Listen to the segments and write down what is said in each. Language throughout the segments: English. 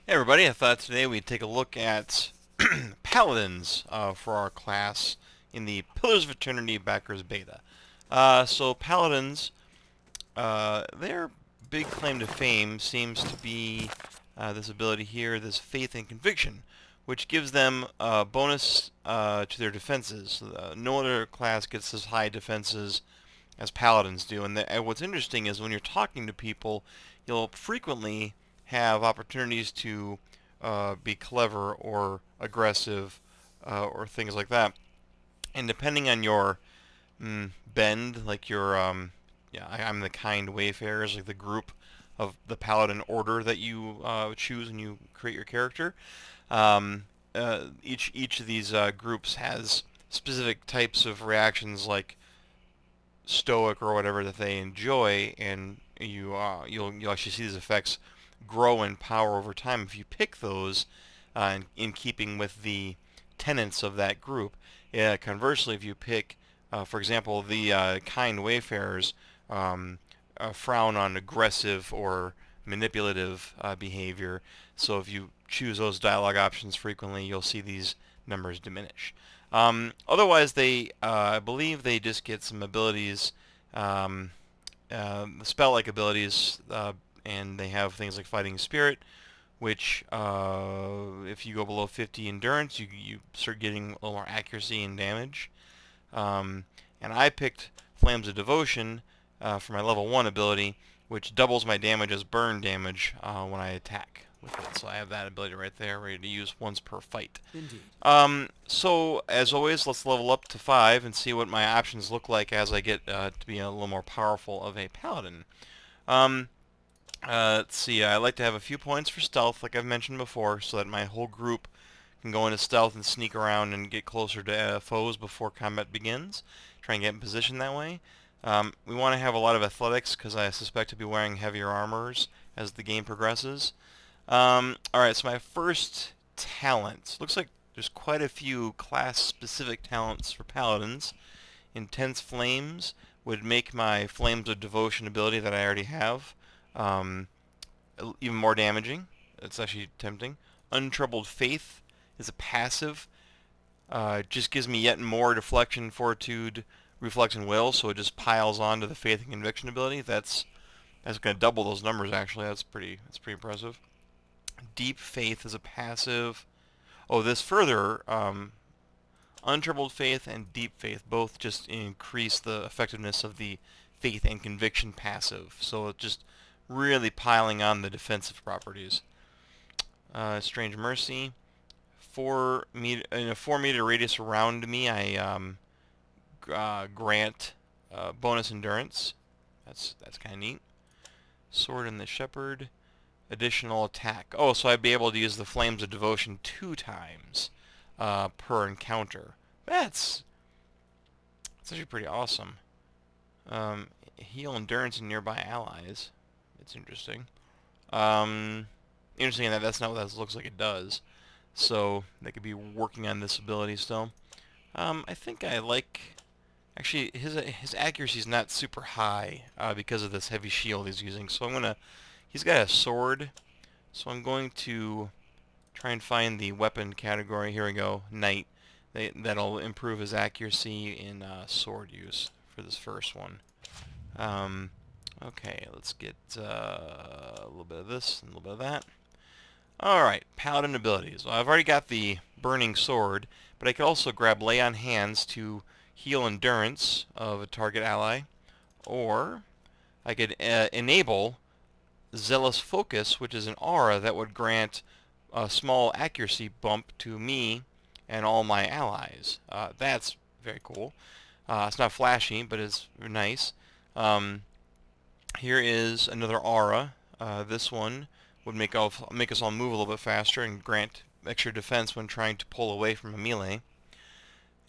Hey everybody, I thought today we'd take a look at Paladins for our class in the Pillars of Eternity Backers Beta. So Paladins, their big claim to fame seems to be this ability here, this Faith and Conviction, which gives them a bonus to their defenses. No other class gets as high defenses as Paladins do. And what's interesting is when you're talking to people, you'll frequently have opportunities to be clever or aggressive or things like that. And depending on your bend, like your I'm the kind wayfarers, like the group of the Paladin order that you choose when you create your character. Um, each of these groups has specific types of reactions, like stoic or whatever, that they enjoy, and you'll actually see these effects grow in power over time if you pick those in keeping with the tenets of that group. Conversely, if you pick, for example, the kind wayfarers frown on aggressive or manipulative behavior. So if you choose those dialogue options frequently, you'll see these numbers diminish. Otherwise, I believe they just get some abilities, um, spell-like abilities, and they have things like Fighting Spirit, which if you go below 50 endurance, you start getting a little more accuracy and damage. Um, and I picked Flames of Devotion for my level 1 ability, which doubles my damage as burn damage when I attack with it. So I have that ability right there, ready to use once per fight. Indeed. So as always, let's level up to 5 and see what my options look like as I get to be a little more powerful of a paladin. Um, let's see, I like to have a few points for stealth, like I've mentioned before, so that my whole group can go into stealth and sneak around and get closer to foes before combat begins. Try and get in position that way. We want to have a lot of athletics because I suspect to be wearing heavier armors as the game progresses. Alright, so my first talent. Looks like there's quite a few class-specific talents for paladins. Intense Flames would make my Flames of Devotion ability that I already have um, even more damaging. It's actually tempting. Untroubled Faith is a passive. It just gives me yet more deflection, fortitude, reflex, and will, so it just piles on to the Faith and Conviction ability. That's going to double those numbers, actually. That's pretty impressive. Deep Faith is a passive. Oh, this further, Untroubled Faith and Deep Faith both just increase the effectiveness of the Faith and Conviction passive. So it's just really piling on the defensive properties. Strange Mercy. 4 meter in a 4 meter radius around me, I grant bonus endurance. That's kind of neat. Sword and the Shepherd. Additional attack. Oh, so I'd be able to use the Flames of Devotion 2 times per encounter. That's actually pretty awesome. Heal endurance in nearby allies. It's interesting. Um, interesting in that that's not what that looks like it does. So they could be working on this ability still. I think I like. Actually, his accuracy is not super high because of this heavy shield he's using. So I'm gonna. He's got a sword, so I'm going to try and find the weapon category. Here we go, Knight. That'll improve his accuracy in sword use for this first one. Um, okay, let's get a little bit of this and a little bit of that. Alright, Paladin abilities. Well, I've already got the Burning Sword, but I could also grab Lay on Hands to heal endurance of a target ally, or I could enable Zealous Focus, which is an aura that would grant a small accuracy bump to me and all my allies. That's very cool. It's not flashy, but it's nice. Um, Here is another aura. This one would make us all move a little bit faster and grant extra defense when trying to pull away from a melee.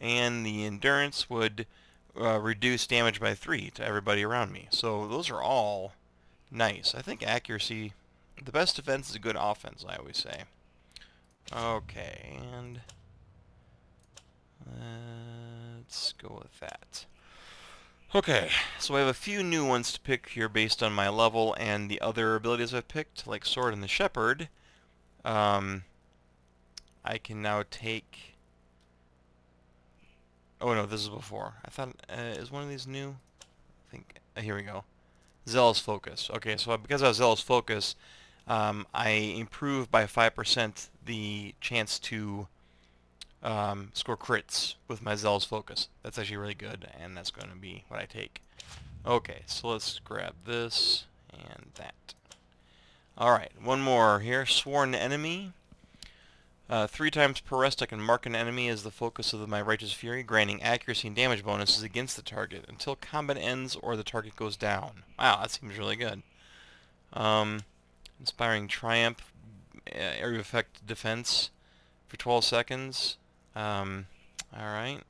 And the endurance would reduce damage by 3 to everybody around me. So those are all nice. I think accuracy, the best defense is a good offense, I always say. Okay, and let's go with that. Okay, so I have a few new ones to pick here based on my level and the other abilities I've picked, like Sword and the Shepherd. I can now take... Oh no, this is before. I thought, is one of these new? I think, here we go. Zealous Focus. Okay, so because I was Zealous Focus, I improved by 5% the chance to score crits with my Zealous Focus. That's actually really good, and that's going to be what I take. Okay, so let's grab this and that. Alright, one more here. Sworn Enemy. 3 times per rest I can mark an enemy as the focus of my Righteous Fury, granting accuracy and damage bonuses against the target until combat ends or the target goes down. Wow, that seems really good. Inspiring Triumph, area effect defense for 12 seconds. Alright.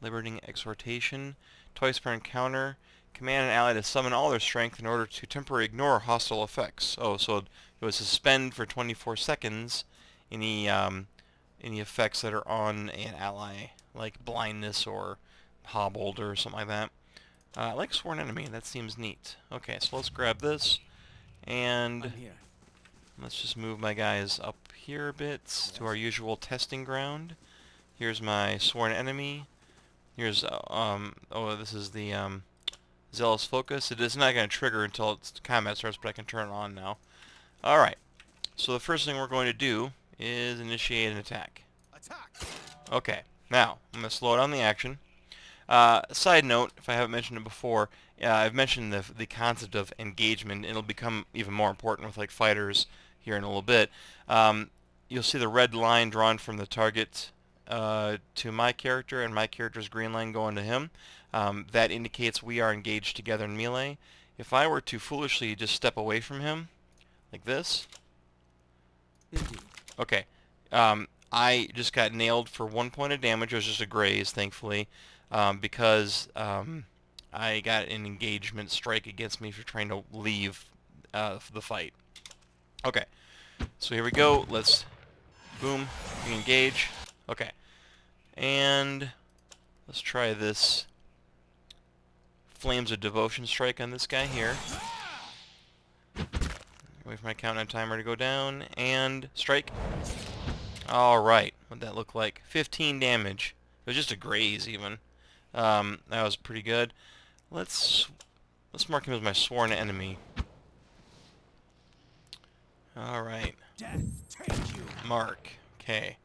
Liberating Exhortation. Twice per encounter. Command an ally to summon all their strength in order to temporarily ignore hostile effects. Oh, so it would suspend for 24 seconds any effects that are on an ally, like blindness or hobbled or something like that. I like Sworn Enemy. That seems neat. Okay, so let's grab this, and let's just move my guys up here a bit to our usual testing ground. Here's my Sworn Enemy. Here's, oh, this is the, Zealous Focus. It is not going to trigger until combat starts, but I can turn it on now. Alright, so the first thing we're going to do is initiate an attack. Okay, now, I'm going to slow down the action. Side note, if I haven't mentioned it before, I've mentioned the concept of engagement, and it'll become even more important with like fighters here in a little bit. You'll see the red line drawn from the target to my character, and my character's green line going to him. That indicates we are engaged together in melee. If I were to foolishly just step away from him, like this, okay, I just got nailed for 1 point of damage. It was just a graze, thankfully, because I got an engagement strike against me for trying to leave the fight. Okay, so here we go. Let's, boom, engage. Okay, and let's try this Flames of Devotion strike on this guy here. Wait for my countdown timer to go down, and strike. Alright, what'd that look like? 15 damage. It was just a graze, even. That was pretty good. Let's mark him as my Sworn Enemy. Alright. Mark. Okay.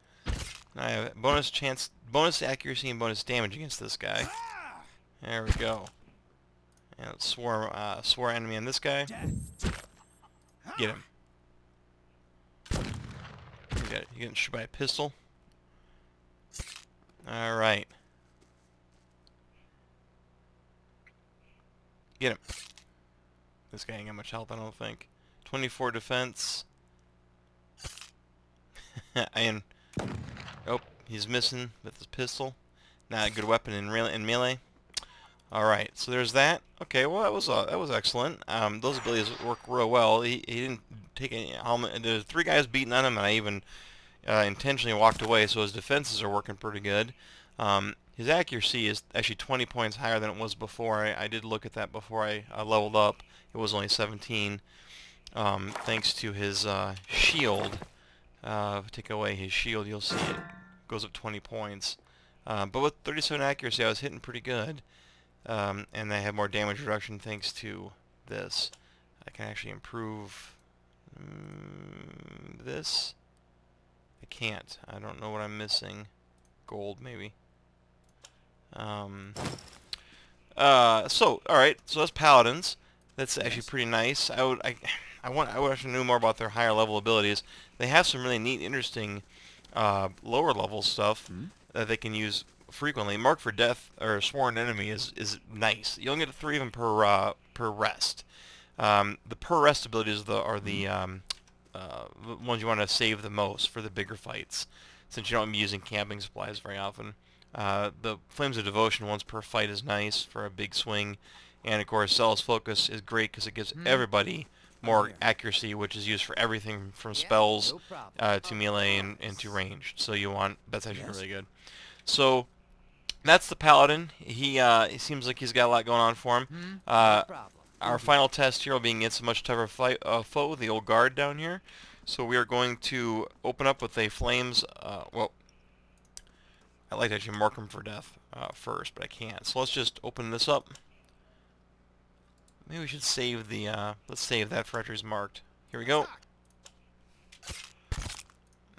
Now I have bonus chance, bonus accuracy, and bonus damage against this guy. There we go. And let's Sworn Enemy on this guy. Get him. You're getting shot by a pistol. Alright. Get him. This guy ain't got much health, I don't think. 24 defense. And oh, he's missing with his pistol. Not a good weapon in melee. Alright, so there's that. Okay, well that was excellent. Those abilities work real well. He didn't take any helmet. There's 3 guys beating on him, and I even intentionally walked away, so his defenses are working pretty good. His accuracy is actually 20 points higher than it was before. I did look at that before I leveled up. It was only 17. Thanks to his shield. If I take away his shield, you'll see it goes up 20 points. But with 37 accuracy, I was hitting pretty good. And I have more damage reduction thanks to this. I can actually improve this. I can't. I don't know what I'm missing. Gold, maybe. So, alright, so that's Paladins. That's actually pretty nice. I would actually know more about their higher level abilities. They have some really neat, interesting lower level stuff that they can use frequently. Mark for Death or Sworn Enemy is nice. You only get 3 of them per rest. The per rest abilities are the ones you want to save the most for the bigger fights, since you don't be using camping supplies very often. The Flames of Devotion once per fight is nice for a big swing, and of course Zealous Focus is great because it gives everybody more accuracy, which is used for everything from spells to melee and to ranged. So that's actually really good. So that's the Paladin. He seems like he's got a lot going on for him. Our final test here will be against a much tougher foe, the old guard down here. So we are going to open up with a flames, well, I'd like to actually mark them for death first, but I can't. So let's just open this up. Maybe we should save the, let's save that for after he's marked. Here we go.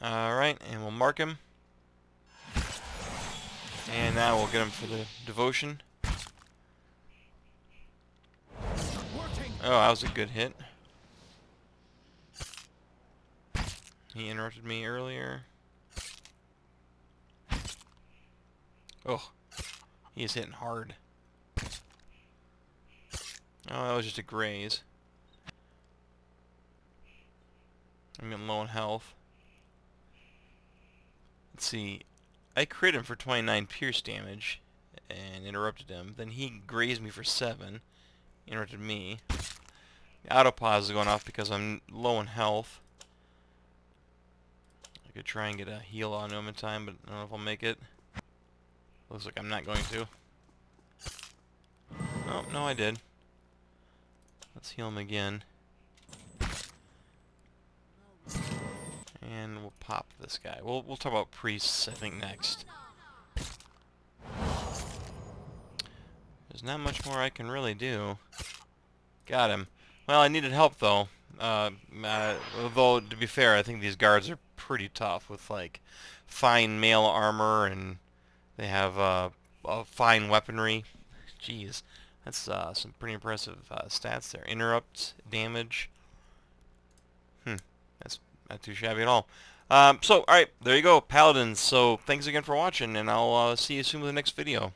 Alright, and we'll mark him. And now we'll get him for the devotion. Oh, that was a good hit. He interrupted me earlier. Oh, he is hitting hard. Oh, that was just a graze. I'm getting low on health. Let's see. I crit him for 29 pierce damage and interrupted him. Then he grazed me for 7. Interrupted me. The auto pause is going off because I'm low on health. I could try and get a heal on him in time, but I don't know if I'll make it. Looks like I'm not going to. Oh, no, I did. Let's heal him again. And we'll pop this guy. We'll talk about priests, I think, next. There's not much more I can really do. Got him. Well, I needed help, though. Although, to be fair, I think these guards are pretty tough with, like, fine mail armor, and they have fine weaponry. Jeez. That's some pretty impressive stats there. Interrupt, damage. That's not too shabby at all. So, alright, there you go, Paladins. So, thanks again for watching, and I'll see you soon with the next video.